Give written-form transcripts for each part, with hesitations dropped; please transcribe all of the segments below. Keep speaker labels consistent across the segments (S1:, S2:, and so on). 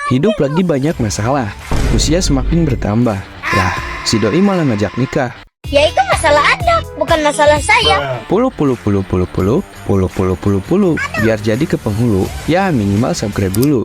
S1: Hidup lagi banyak masalah. Usia semakin bertambah. Lah, si doi malah ngajak nikah.
S2: Ya itu masalah Anda, bukan masalah saya.
S1: Puluh. Biar jadi ke penghulu, ya minimal subscribe dulu.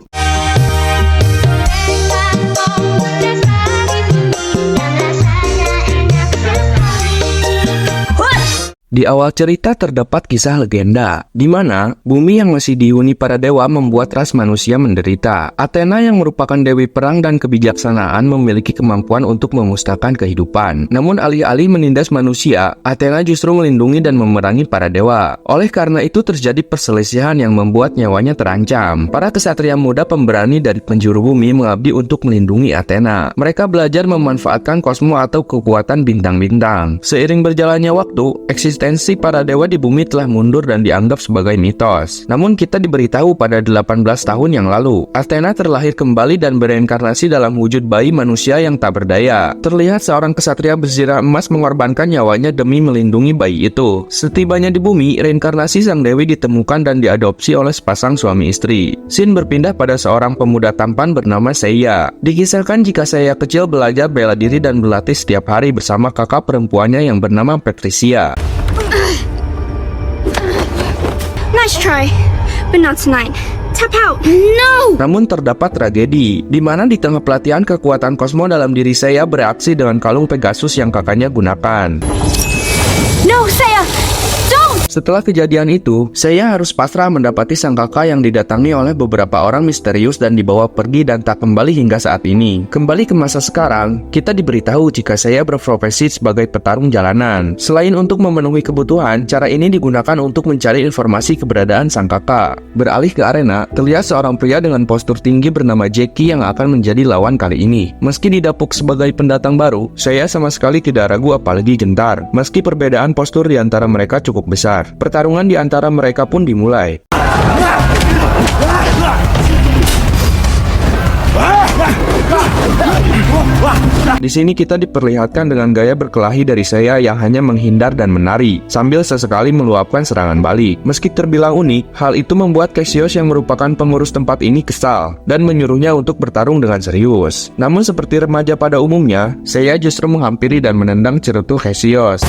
S1: Di awal cerita terdapat kisah legenda, di mana bumi yang masih dihuni para dewa membuat ras manusia menderita. Athena yang merupakan dewi perang dan kebijaksanaan memiliki kemampuan untuk memusnahkan kehidupan. Namun alih-alih menindas manusia, Athena justru melindungi dan memerangi para dewa. Oleh karena itu terjadi perselisihan yang membuat nyawanya terancam. Para kesatria muda pemberani dari penjuru bumi mengabdi untuk melindungi Athena. Mereka belajar memanfaatkan kosmo atau kekuatan bintang-bintang. Seiring berjalannya waktu, eksistensi para dewa di bumi telah mundur dan dianggap sebagai mitos. Namun kita diberitahu pada 18 tahun yang lalu, Athena terlahir kembali dan bereinkarnasi dalam wujud bayi manusia yang tak berdaya. Terlihat seorang kesatria berzirah emas mengorbankan nyawanya demi melindungi bayi itu. Setibanya di bumi, reinkarnasi sang dewi ditemukan dan diadopsi oleh sepasang suami istri. Scene berpindah pada seorang pemuda tampan bernama Seiya. Dikisahkan jika Seiya kecil belajar bela diri dan berlatih setiap hari bersama kakak perempuannya yang bernama Patricia.
S3: Nice try, but not tonight. Tap out. No!
S1: Namun terdapat tragedi, di mana di tengah pelatihan kekuatan kosmo dalam diri saya bereaksi dengan kalung Pegasus yang kakaknya gunakan.
S3: No, Seiya! Don't!
S1: Setelah kejadian itu, saya harus pasrah mendapati sang kakak yang didatangi oleh beberapa orang misterius dan dibawa pergi dan tak kembali hingga saat ini. Kembali ke masa sekarang, kita diberitahu jika saya berprofesi sebagai petarung jalanan. Selain untuk memenuhi kebutuhan, cara ini digunakan untuk mencari informasi keberadaan sang kakak. Beralih ke arena, terlihat seorang pria dengan postur tinggi bernama Jackie yang akan menjadi lawan kali ini. Meski didapuk sebagai pendatang baru, saya sama sekali tidak ragu apalagi gentar. Meski perbedaan postur di antara mereka cukup besar. Pertarungan di antara mereka pun dimulai. Di sini kita diperlihatkan dengan gaya berkelahi dari saya yang hanya menghindar dan menari, sambil sesekali meluapkan serangan balik. Meski terbilang unik, hal itu membuat Cassius yang merupakan pengurus tempat ini kesal, dan menyuruhnya untuk bertarung dengan serius. Namun seperti remaja pada umumnya, saya justru menghampiri dan menendang cerutu Cassius.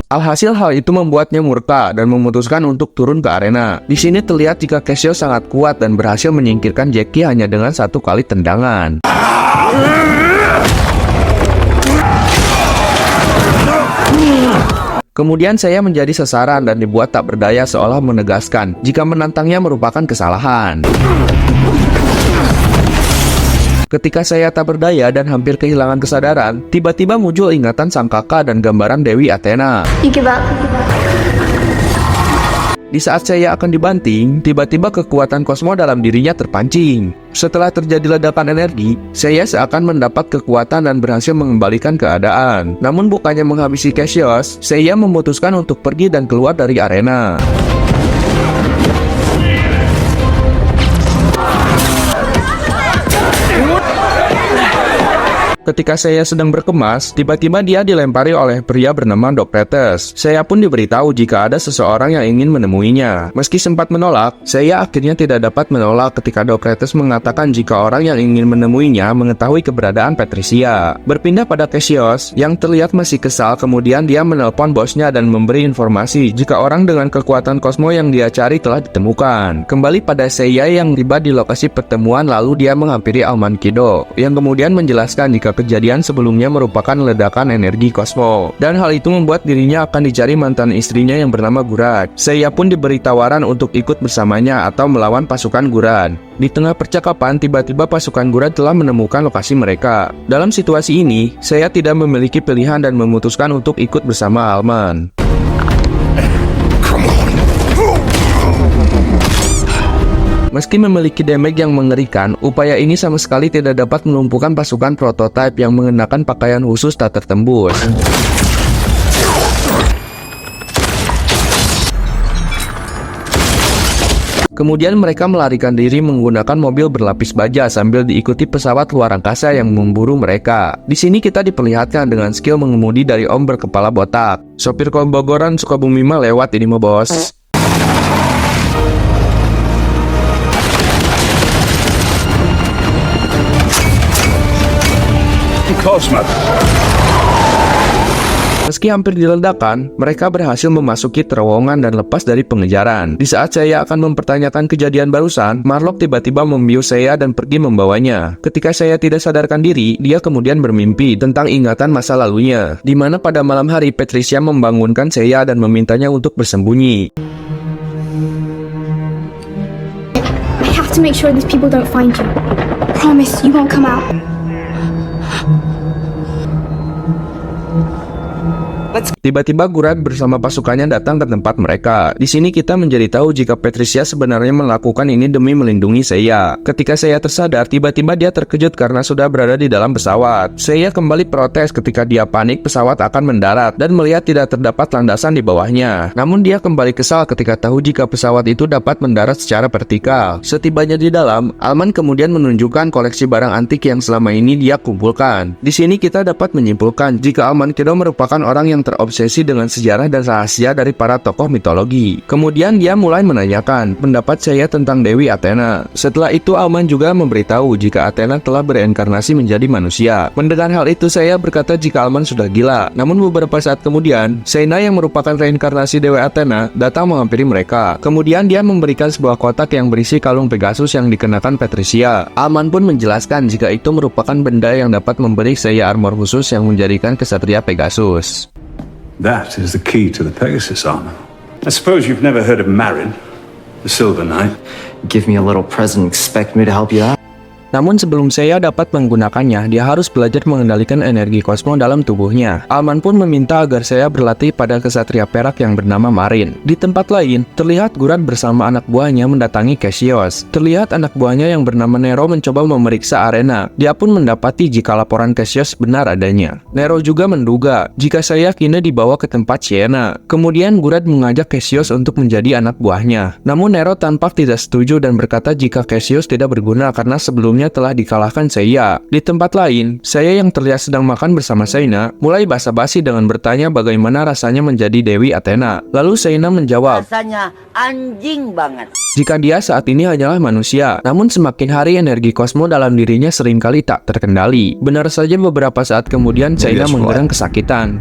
S1: Alhasil hal itu membuatnya murka dan memutuskan untuk turun ke arena. Di sini terlihat jika Cassius sangat kuat dan berhasil menyingkirkan Jackie hanya dengan satu kali tendangan. Kemudian saya menjadi sasaran dan dibuat tak berdaya seolah menegaskan jika menantangnya merupakan kesalahan. Ketika saya tak berdaya dan hampir kehilangan kesadaran, tiba-tiba muncul ingatan sang kakak dan gambaran Dewi Athena.
S3: You give up.
S1: Di saat saya akan dibanting, tiba-tiba kekuatan kosmo dalam dirinya terpancing. Setelah terjadi ledakan energi, saya seakan mendapat kekuatan dan berhasil mengembalikan keadaan. Namun bukannya menghabisi Cassius, saya memutuskan untuk pergi dan keluar dari arena. Ketika saya sedang berkemas, tiba-tiba dia dilempari oleh pria bernama Docretes. Saya pun diberitahu jika ada seseorang yang ingin menemuinya. Meski sempat menolak, saya akhirnya tidak dapat menolak ketika Docretes mengatakan jika orang yang ingin menemuinya mengetahui keberadaan Patricia. Berpindah pada Cassius, yang terlihat masih kesal, kemudian dia menelpon bosnya dan memberi informasi jika orang dengan kekuatan kosmo yang dia cari telah ditemukan. Kembali pada Seiya yang tiba di lokasi pertemuan, lalu dia menghampiri Almankido, yang kemudian menjelaskan jika kejadian sebelumnya merupakan ledakan energi kosmo, dan hal itu membuat dirinya akan dicari mantan istrinya yang bernama Gurat. Saya pun diberi tawaran untuk ikut bersamanya atau melawan pasukan Gurat. Di tengah percakapan, tiba-tiba pasukan Gurat telah menemukan lokasi mereka. Dalam situasi ini, saya tidak memiliki pilihan dan memutuskan untuk ikut bersama Alman. Meski memiliki damage yang mengerikan, upaya ini sama sekali tidak dapat melumpuhkan pasukan prototipe yang mengenakan pakaian khusus tak tertembus. Kemudian mereka melarikan diri menggunakan mobil berlapis baja sambil diikuti pesawat luar angkasa yang memburu mereka. Di sini kita diperlihatkan dengan skill mengemudi dari Om berkepala botak. Sopir Kombogoran Sukabumi mah lewat ini mah bos.
S4: Cosmo.
S1: Meski hampir diledakkan, mereka berhasil memasuki terowongan dan lepas dari pengejaran. Di saat saya akan mempertanyakan kejadian barusan, Marlock tiba-tiba membius saya dan pergi membawanya. Ketika saya tidak sadarkan diri, dia kemudian bermimpi tentang ingatan masa lalunya, di mana pada malam hari Patricia membangunkan saya dan memintanya untuk bersembunyi.
S3: I have to make sure these people don't find you. Promise you won't come out.
S1: Tiba-tiba Gurad bersama pasukannya datang ke tempat mereka. Di sini kita menjadi tahu jika Patricia sebenarnya melakukan ini demi melindungi saya. Ketika saya tersadar, tiba-tiba dia terkejut karena sudah berada di dalam pesawat. Saya kembali protes ketika dia panik pesawat akan mendarat dan melihat tidak terdapat landasan di bawahnya. Namun dia kembali kesal ketika tahu jika pesawat itu dapat mendarat secara vertikal. Setibanya di dalam, Alman kemudian menunjukkan koleksi barang antik yang selama ini dia kumpulkan. Di sini kita dapat menyimpulkan jika Alman Kiddo merupakan orang yang terobsesi dengan sejarah dan rahasia dari para tokoh mitologi. Kemudian dia mulai menanyakan pendapat saya tentang Dewi Athena. Setelah itu Alman juga memberitahu jika Athena telah bereinkarnasi menjadi manusia. Mendengar hal itu saya berkata jika Alman sudah gila. Namun beberapa saat kemudian, Xena yang merupakan reinkarnasi Dewi Athena datang menghampiri mereka. Kemudian dia memberikan sebuah kotak yang berisi kalung Pegasus yang dikenakan Patricia. Alman pun menjelaskan jika itu merupakan benda yang dapat memberi saya armor khusus yang menjadikan kesatria Pegasus.
S4: That is the key to the Pegasus armor. I suppose you've never heard of Marin, the Silver Knight.
S5: Give me a little present, expect me to help you out?
S1: Namun sebelum saya dapat menggunakannya, dia harus belajar mengendalikan energi kosmo dalam tubuhnya. Alman pun meminta agar saya berlatih pada kesatria perak yang bernama Marin. Di tempat lain, terlihat Gurad bersama anak buahnya mendatangi Cassius. Terlihat anak buahnya yang bernama Nero mencoba memeriksa arena. Dia pun mendapati jika laporan Cassius benar adanya. Nero juga menduga jika saya kini dibawa ke tempat Sienna. Kemudian Gurad mengajak Cassius untuk menjadi anak buahnya. Namun Nero tampak tidak setuju dan berkata jika Cassius tidak berguna karena sebelumnya telah dikalahkan saya. Di tempat lain, saya yang terlihat sedang makan bersama Xena mulai basa-basi dengan bertanya bagaimana rasanya menjadi Dewi Athena. Lalu Xena menjawab,
S6: Rasanya anjing banget.
S1: jika dia saat ini hanyalah manusia, namun semakin hari energi kosmo dalam dirinya seringkali tak terkendali. Benar saja beberapa saat kemudian Xena menggerang kesakitan.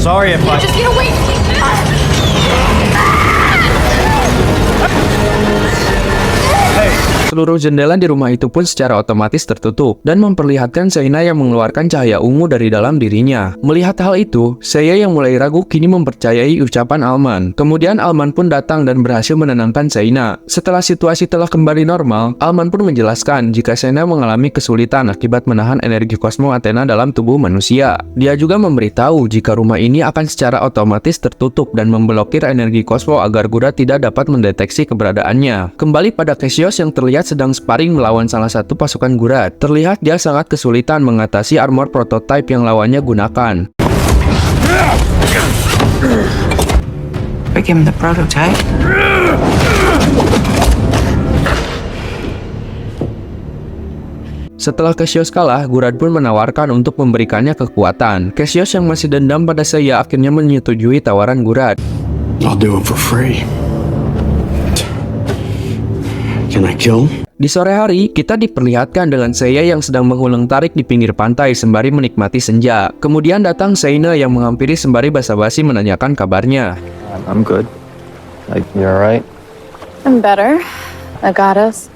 S5: Sorry if I...
S3: Just get away from me!
S1: Seluruh jendela di rumah itu pun secara otomatis tertutup dan memperlihatkan Xena yang mengeluarkan cahaya ungu dari dalam dirinya. Melihat hal itu, saya yang mulai ragu kini mempercayai ucapan Alman. Kemudian Alman pun datang dan berhasil menenangkan Xena. Setelah situasi telah kembali normal, Alman pun menjelaskan jika Xena mengalami kesulitan akibat menahan energi kosmo Athena dalam tubuh manusia. Dia juga memberitahu jika rumah ini akan secara otomatis tertutup dan memblokir energi kosmo agar Gurad tidak dapat mendeteksi keberadaannya. Kembali pada Cassius yang terlihat sedang sparring melawan salah satu pasukan Gurad. Terlihat dia sangat kesulitan mengatasi armor prototype yang lawannya gunakan.
S5: Break him the prototype.
S1: Setelah Cassius kalah, Gurad pun menawarkan untuk memberikannya kekuatan. Cassius yang masih dendam pada saya akhirnya menyetujui tawaran Gurad.
S7: I'll do it for free. Can I kill?
S1: Di sore hari, kita diperlihatkan dengan saya yang sedang mengulang tarik di pinggir pantai sembari menikmati senja. Kemudian datang Xena yang menghampiri sembari basa-basi menanyakan kabarnya.
S5: I'm good. You alright?
S8: I'm better. I got us.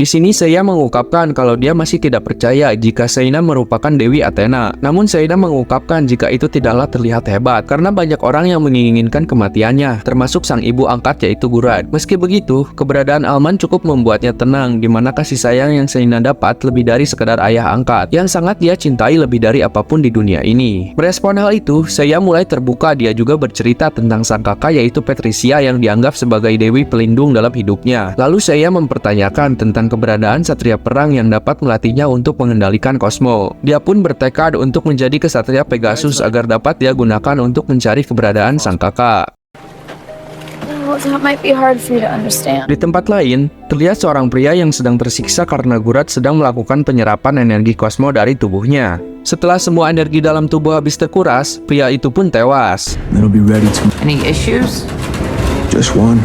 S1: Di sini saya mengungkapkan kalau dia masih tidak percaya jika Xena merupakan Dewi Athena. Namun Xena mengungkapkan jika itu tidaklah terlihat hebat karena banyak orang yang menginginkan kematiannya, termasuk sang ibu angkat yaitu Gurad. Meski begitu, keberadaan Alman cukup membuatnya tenang, di mana kasih sayang yang Xena dapat lebih dari sekadar ayah angkat yang sangat dia cintai lebih dari apapun di dunia ini. Merespon hal itu, saya mulai terbuka. Dia juga bercerita tentang sang kakak yaitu Patricia yang dianggap sebagai dewi pelindung dalam hidupnya. Lalu saya mempertanyakan tentang keberadaan satria perang yang dapat melatihnya untuk mengendalikan kosmo. Dia pun bertekad untuk menjadi kesatria Pegasus agar dapat dia gunakan untuk mencari keberadaan sang kakak.
S8: Oh, that might be hard for you to understand.
S1: Di tempat lain, terlihat seorang pria yang sedang tersiksa karena Gurad sedang melakukan penyerapan energi kosmo dari tubuhnya. Setelah semua energi dalam tubuh habis terkuras, pria itu pun tewas.
S7: It'll be ready to...
S5: Any issues?
S7: Just one.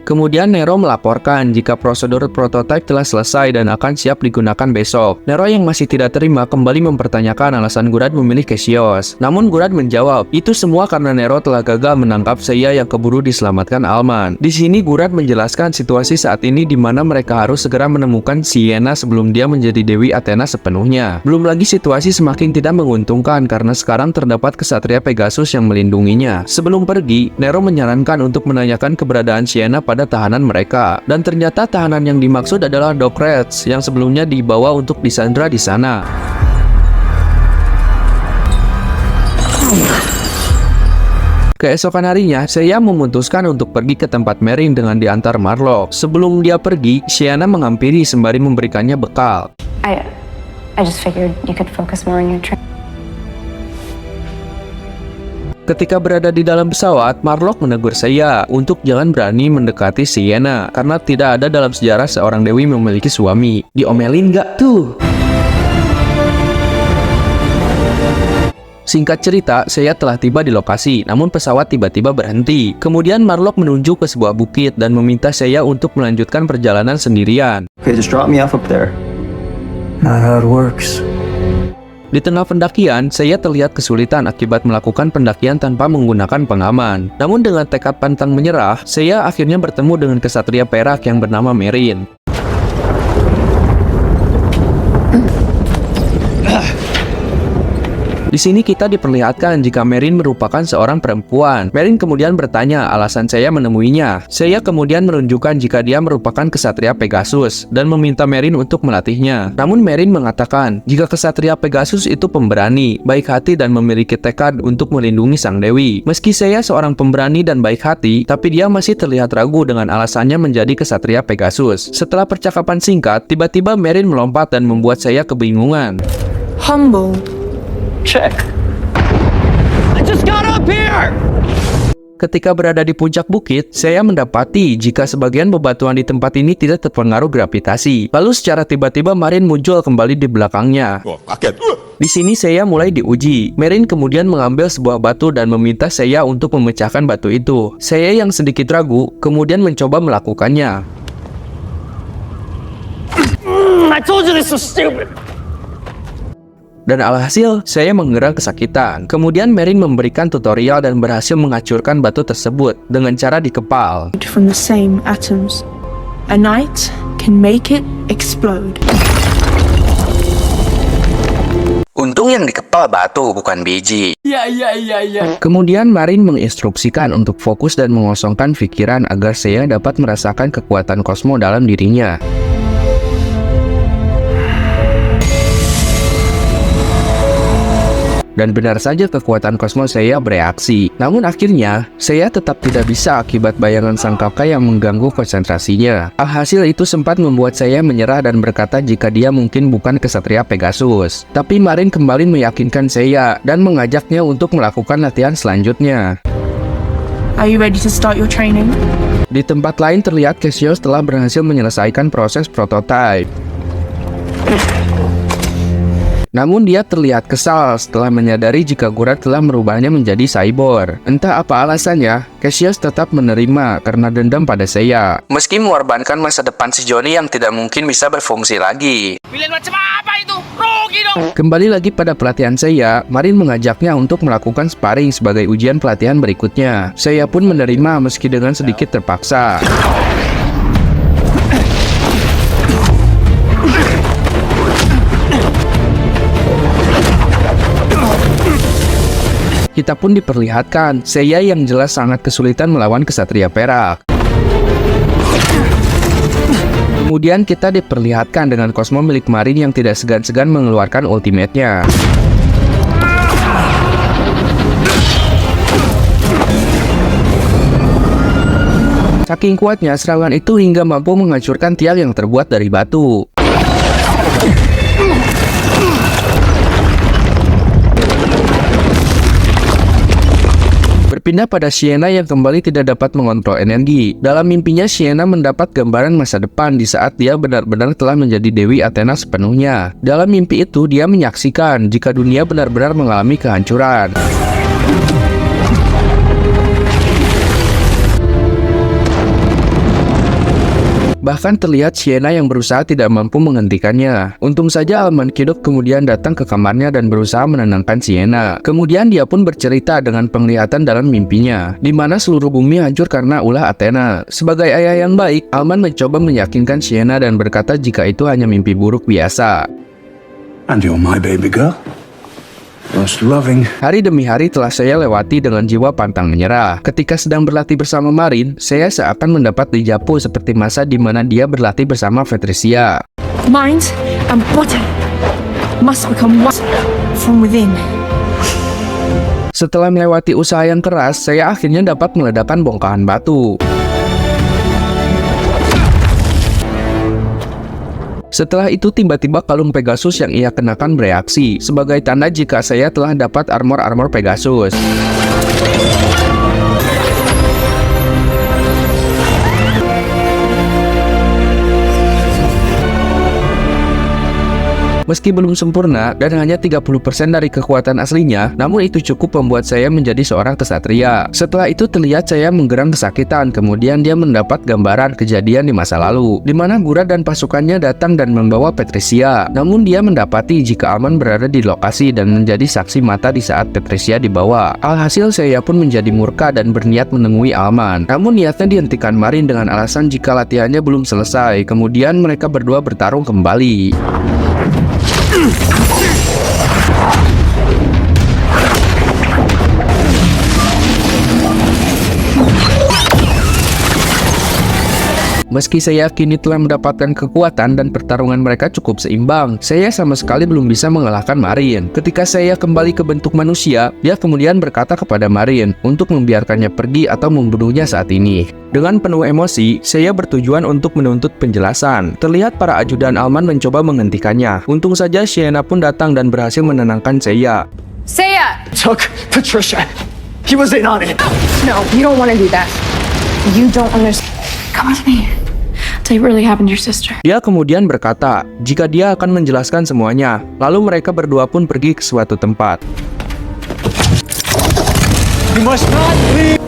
S1: Kemudian Nero melaporkan jika prosedur prototipe telah selesai dan akan siap digunakan besok. Nero yang masih tidak terima kembali mempertanyakan alasan Gurad memilih Cassius. Namun Gurad menjawab, itu semua karena Nero telah gagal menangkap Seiya yang keburu diselamatkan Alman. Di sini Gurad menjelaskan situasi saat ini di mana mereka harus segera menemukan Sienna sebelum dia menjadi Dewi Athena sepenuhnya. Belum lagi situasi semakin tidak menguntungkan karena sekarang terdapat kesatria Pegasus yang melindunginya. Sebelum pergi, Nero menyarankan untuk menanyakan keberadaan Sienna pada tahanan mereka. Dan ternyata tahanan yang dimaksud adalah Doc Reds yang sebelumnya dibawa untuk disandra di sana. Keesokan harinya, Seiya memutuskan untuk pergi ke tempat Merin dengan diantar Marlock. Sebelum dia pergi, Sienna menghampiri sembari memberikannya bekal.
S8: I just figured you could focus more on your training.
S1: Ketika berada di dalam pesawat, Marlock menegur Seiya untuk jangan berani mendekati Sienna karena tidak ada dalam sejarah seorang dewi memiliki suami. Diomelin nggak tuh? Singkat cerita, Seiya telah tiba di lokasi, namun pesawat tiba-tiba berhenti. Kemudian Marlock menunjuk ke sebuah bukit dan meminta Seiya untuk melanjutkan perjalanan sendirian.
S5: Okay, just drop me off up there.
S7: Not how it works.
S1: Di tengah pendakian, Seiya terlihat kesulitan akibat melakukan pendakian tanpa menggunakan pengaman. Namun dengan tekad pantang menyerah, Seiya akhirnya bertemu dengan kesatria perak yang bernama Merin. Di sini kita diperlihatkan jika Merin merupakan seorang perempuan. Merin kemudian bertanya alasan Seiya menemuinya. Seiya kemudian menunjukkan jika dia merupakan kesatria Pegasus dan meminta Merin untuk melatihnya. Namun Merin mengatakan jika kesatria Pegasus itu pemberani, baik hati dan memiliki tekad untuk melindungi sang dewi. Meski Seiya seorang pemberani dan baik hati, tapi dia masih terlihat ragu dengan alasannya menjadi kesatria Pegasus. Setelah percakapan singkat, tiba-tiba Merin melompat dan membuat Seiya kebingungan.
S3: Humble.
S5: Check. I just got up here!
S1: Ketika berada di puncak bukit, saya mendapati jika sebagian bebatuan di tempat ini tidak terpengaruh gravitasi. Lalu secara tiba-tiba Merin muncul kembali di belakangnya. Di sini saya mulai diuji. Merin kemudian mengambil sebuah batu dan meminta saya untuk memecahkan batu itu. Saya yang sedikit ragu, kemudian mencoba melakukannya.
S5: I told you this was stupid.
S1: Dan alhasil, saya mengerang kesakitan. Kemudian Merin memberikan tutorial dan berhasil menghancurkan batu tersebut dengan cara dikepal.
S9: From the same atoms. A knight can make it explode.
S1: Untung yang dikepal batu, bukan biji. Kemudian Merin menginstruksikan untuk fokus dan mengosongkan pikiran agar saya dapat merasakan kekuatan kosmo dalam dirinya. Dan benar saja kekuatan kosmos saya bereaksi. Namun akhirnya, saya tetap tidak bisa akibat bayangan sang kakak yang mengganggu konsentrasinya. Alhasil itu sempat membuat saya menyerah dan berkata jika dia mungkin bukan kesatria Pegasus. Tapi Merin kembali meyakinkan saya dan mengajaknya untuk melakukan latihan selanjutnya.
S9: Are you ready to start your training?
S1: Di tempat lain terlihat Cassius telah berhasil menyelesaikan proses prototipe. Namun dia terlihat kesal setelah menyadari jika Gurad telah merubahnya menjadi cyborg. Entah apa alasannya, Cassius tetap menerima karena dendam pada Seiya. Meski mengorbankan masa depan si Johnny yang tidak mungkin bisa berfungsi lagi. Pilihan macam apa itu? Rugi dong! Kembali lagi pada pelatihan Seiya, Merin mengajaknya untuk melakukan sparring sebagai ujian pelatihan berikutnya. Seiya pun menerima meski dengan sedikit terpaksa. Kita pun diperlihatkan Seiya yang jelas sangat kesulitan melawan kesatria perak. Kemudian kita diperlihatkan dengan kosmo milik Merin yang tidak segan-segan mengeluarkan ultimate-nya. Saking kuatnya serangan itu hingga mampu menghancurkan tiang yang terbuat dari batu. Berpindah pada Sienna yang kembali tidak dapat mengontrol energi. Dalam mimpinya, Sienna mendapat gambaran masa depan di saat dia benar-benar telah menjadi Dewi Athena sepenuhnya. Dalam mimpi itu, dia menyaksikan jika dunia benar-benar mengalami kehancuran. Bahkan terlihat Sienna yang berusaha tidak mampu menghentikannya. Untung saja Alman Kidok kemudian datang ke kamarnya dan berusaha menenangkan Sienna. Kemudian dia pun bercerita dengan penglihatan dalam mimpinya, di mana seluruh bumi hancur karena ulah Athena. Sebagai ayah yang baik, Alman mencoba meyakinkan Sienna dan berkata jika itu hanya mimpi buruk biasa.
S4: And you're my baby girl. Most loving.
S1: Hari demi hari telah saya lewati dengan jiwa pantang menyerah. Ketika sedang berlatih bersama Marin, saya seakan mendapat dejavu seperti masa di mana dia berlatih bersama Patricia.
S9: Mind and body must become one from within.
S1: Setelah melewati usaha yang keras, saya akhirnya dapat meledakkan bongkahan batu. Setelah itu tiba-tiba kalung Pegasus yang ia kenakan bereaksi, sebagai tanda jika saya telah dapat armor Pegasus. Meski belum sempurna dan hanya 30% dari kekuatan aslinya, namun itu cukup membuat saya menjadi seorang kesatria. Setelah itu terlihat saya menggerang kesakitan, kemudian dia mendapat gambaran kejadian di masa lalu, di mana Gurad dan pasukannya datang dan membawa Patricia. Namun dia mendapati jika Alman berada di lokasi dan menjadi saksi mata di saat Patricia dibawa. Alhasil saya pun menjadi murka dan berniat menemui Alman. Namun niatnya dihentikan Marin dengan alasan jika latihannya belum selesai. Kemudian mereka berdua bertarung kembali. Meski saya kini telah mendapatkan kekuatan dan pertarungan mereka cukup seimbang, saya sama sekali belum bisa mengalahkan Marin. Ketika saya kembali ke bentuk manusia, dia kemudian berkata kepada Marin untuk membiarkannya pergi atau membunuhnya saat ini. Dengan penuh emosi, saya bertujuan untuk menuntut penjelasan. Terlihat para ajudan Alman mencoba menghentikannya. Untung saja Sienna pun datang dan berhasil menenangkan saya.
S8: Seiya!
S5: Took Patricia. He was in on it.
S8: No, you don't want to do that. You don't understand. Come with me. Tell you what really happened to your sister.
S1: Dia kemudian berkata jika dia akan menjelaskan semuanya. Lalu mereka berdua pun pergi ke suatu tempat.
S5: You must not leave.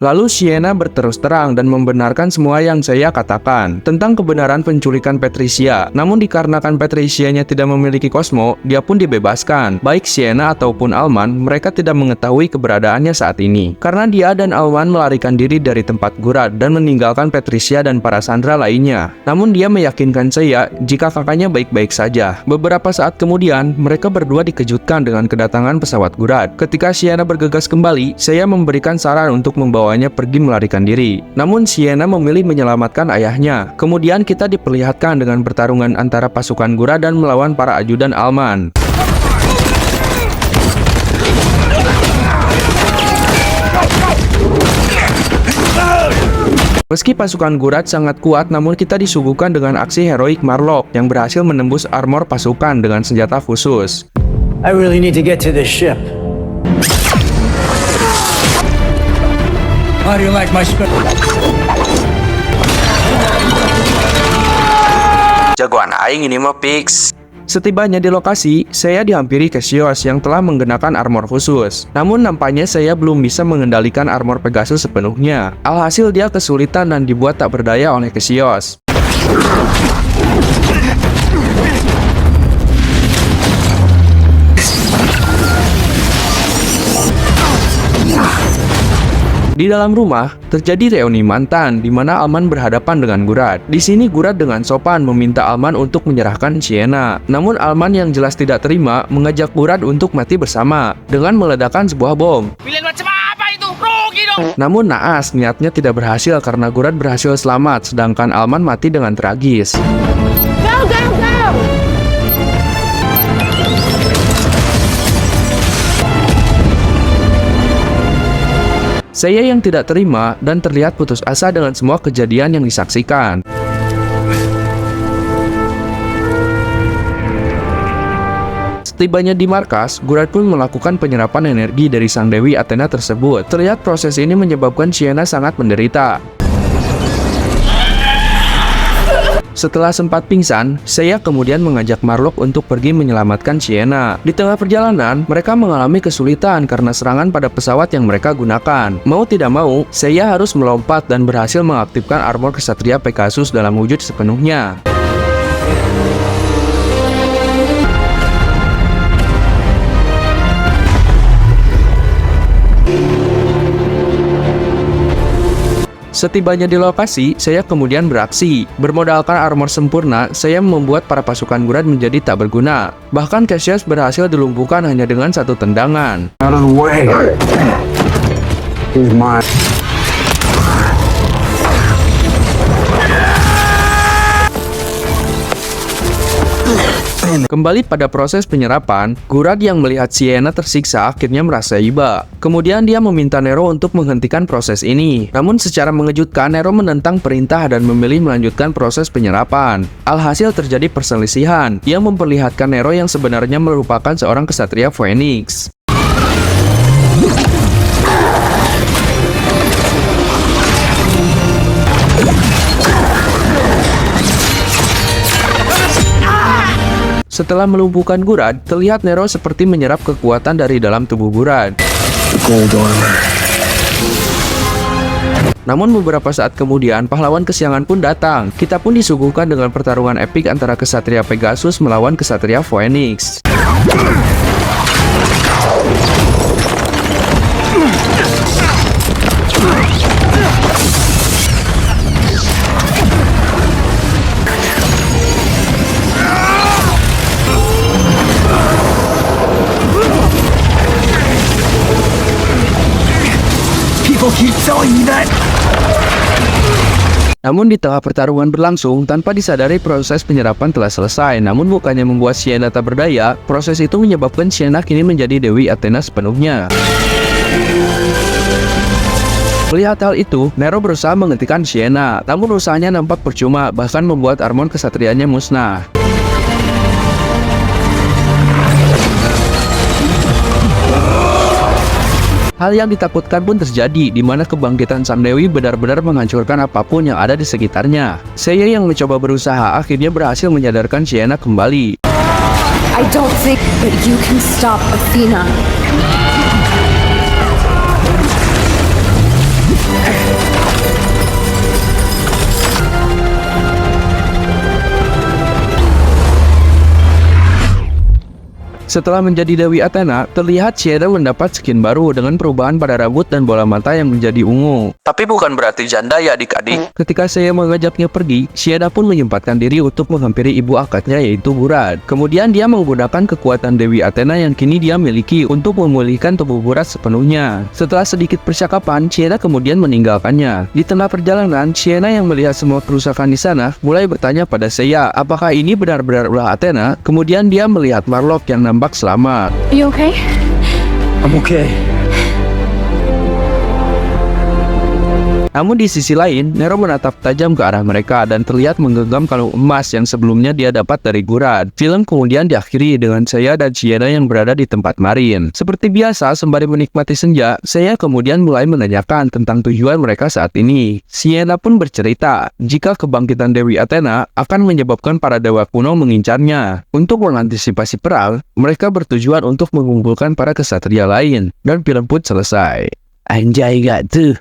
S1: Lalu Sienna berterus terang dan membenarkan semua yang saya katakan tentang kebenaran penculikan Patricia. Namun dikarenakan Patricia-nya tidak memiliki Cosmo, dia pun dibebaskan. Baik Sienna ataupun Alman, mereka tidak mengetahui keberadaannya saat ini. Karena dia dan Alman melarikan diri dari tempat Gurad dan meninggalkan Patricia dan para sandera lainnya. Namun dia meyakinkan saya jika kakaknya baik-baik saja. Beberapa saat kemudian, mereka berdua dikejutkan dengan kedatangan pesawat Gurad. Ketika Sienna bergegas kembali, saya memberikan saran untuk membawa pergi melarikan diri. Namun Sienna memilih menyelamatkan ayahnya. Kemudian kita diperlihatkan dengan pertarungan antara pasukan Gurad dan melawan para ajudan Alman. Meski pasukan Gurad sangat kuat, namun kita disuguhkan dengan aksi heroik Marlock yang berhasil menembus armor pasukan dengan senjata khusus.
S7: I really need to get to this ship. How do you like my
S1: Jagoan aing ini mah fix. Setibanya di lokasi, saya dihampiri Cassius yang telah menggunakan armor khusus. Namun nampaknya saya belum bisa mengendalikan armor Pegasus sepenuhnya. Alhasil dia kesulitan dan dibuat tak berdaya oleh Cassius. Di dalam rumah, terjadi reuni mantan di mana Alman berhadapan dengan Gurad. Di sini Gurad dengan sopan meminta Alman untuk menyerahkan Sienna. Namun Alman yang jelas tidak terima mengajak Gurad untuk mati bersama dengan meledakkan sebuah bom.
S5: Pilihan macam apa itu? Rugi dong.
S1: Namun naas, niatnya tidak berhasil karena Gurad berhasil selamat sedangkan Alman mati dengan tragis.
S8: Go, go, go!
S1: Saya yang tidak terima dan terlihat putus asa dengan semua kejadian yang disaksikan. Setibanya di markas, Gurad pun melakukan penyerapan energi dari sang Dewi Athena tersebut. Terlihat proses ini menyebabkan Sienna sangat menderita. Setelah sempat pingsan, Seiya kemudian mengajak Marlock untuk pergi menyelamatkan Sienna. Di tengah perjalanan, mereka mengalami kesulitan karena serangan pada pesawat yang mereka gunakan. Mau tidak mau, Seiya harus melompat dan berhasil mengaktifkan armor kesatria Pegasus dalam wujud sepenuhnya. Setibanya di lokasi, Seiya kemudian beraksi. Bermodalkan armor sempurna, Seiya membuat para pasukan Gurad menjadi tak berguna. Bahkan Cassius berhasil dilumpuhkan hanya dengan satu tendangan.
S7: Out of the way. He's mine.
S1: Kembali pada proses penyerapan, Gurad yang melihat Sienna tersiksa akhirnya merasa iba. Kemudian dia meminta Nero untuk menghentikan proses ini. Namun secara mengejutkan, Nero menentang perintah dan memilih melanjutkan proses penyerapan. Alhasil terjadi perselisihan yang memperlihatkan Nero yang sebenarnya merupakan seorang kesatria Phoenix. Setelah melumpuhkan Gurad, terlihat Nero seperti menyerap kekuatan dari dalam tubuh Gurad. Namun beberapa saat kemudian, pahlawan kesiangan pun datang. Kita pun disuguhkan dengan pertarungan epik antara kesatria Pegasus melawan kesatria Phoenix. Namun di tengah pertarungan berlangsung, tanpa disadari proses penyerapan telah selesai. Namun bukannya membuat Sienna tak berdaya, proses itu menyebabkan Sienna kini menjadi Dewi Athena sepenuhnya. Melihat hal itu, Nero berusaha menghentikan Sienna, namun usahanya nampak percuma, bahkan membuat armor kesatrianya musnah. Hal yang ditakutkan pun terjadi, di mana kebangkitan Sang Dewi benar-benar menghancurkan apapun yang ada di sekitarnya. Seiya yang mencoba berusaha akhirnya berhasil menyadarkan Sienna kembali.
S8: I don't think that you can stop Athena.
S1: Setelah menjadi Dewi Athena, terlihat Sienna mendapat skin baru dengan perubahan pada rambut dan bola mata yang menjadi ungu. Tapi bukan berarti janda ya adik-adik. Ketika Seiya mengajaknya pergi, Sienna pun menyempatkan diri untuk menghampiri ibu akadnya yaitu Gurad. Kemudian dia menggunakan kekuatan Dewi Athena yang kini dia miliki untuk memulihkan tubuh Gurad sepenuhnya. Setelah sedikit percakapan, Sienna kemudian meninggalkannya. Di tengah perjalanan, Sienna yang melihat semua kerusakan di sana mulai bertanya pada Seiya apakah ini benar-benar ulah Athena. Kemudian dia melihat Marlock yang nampak selamat.
S8: Are you okay?
S7: I'm okay.
S1: Namun di sisi lain, Nero menatap tajam ke arah mereka dan terlihat menggenggam kalung emas yang sebelumnya dia dapat dari Gurad. Film kemudian diakhiri dengan Seiya dan Sienna yang berada di tempat Marine. Seperti biasa, sembari menikmati senja, Seiya kemudian mulai menanyakan tentang tujuan mereka saat ini. Sienna pun bercerita jika kebangkitan Dewi Athena akan menyebabkan para dewa kuno mengincarnya. Untuk mengantisipasi perang, mereka bertujuan untuk mengumpulkan para kesatria lain. Dan film pun selesai. Anjay gak tuh?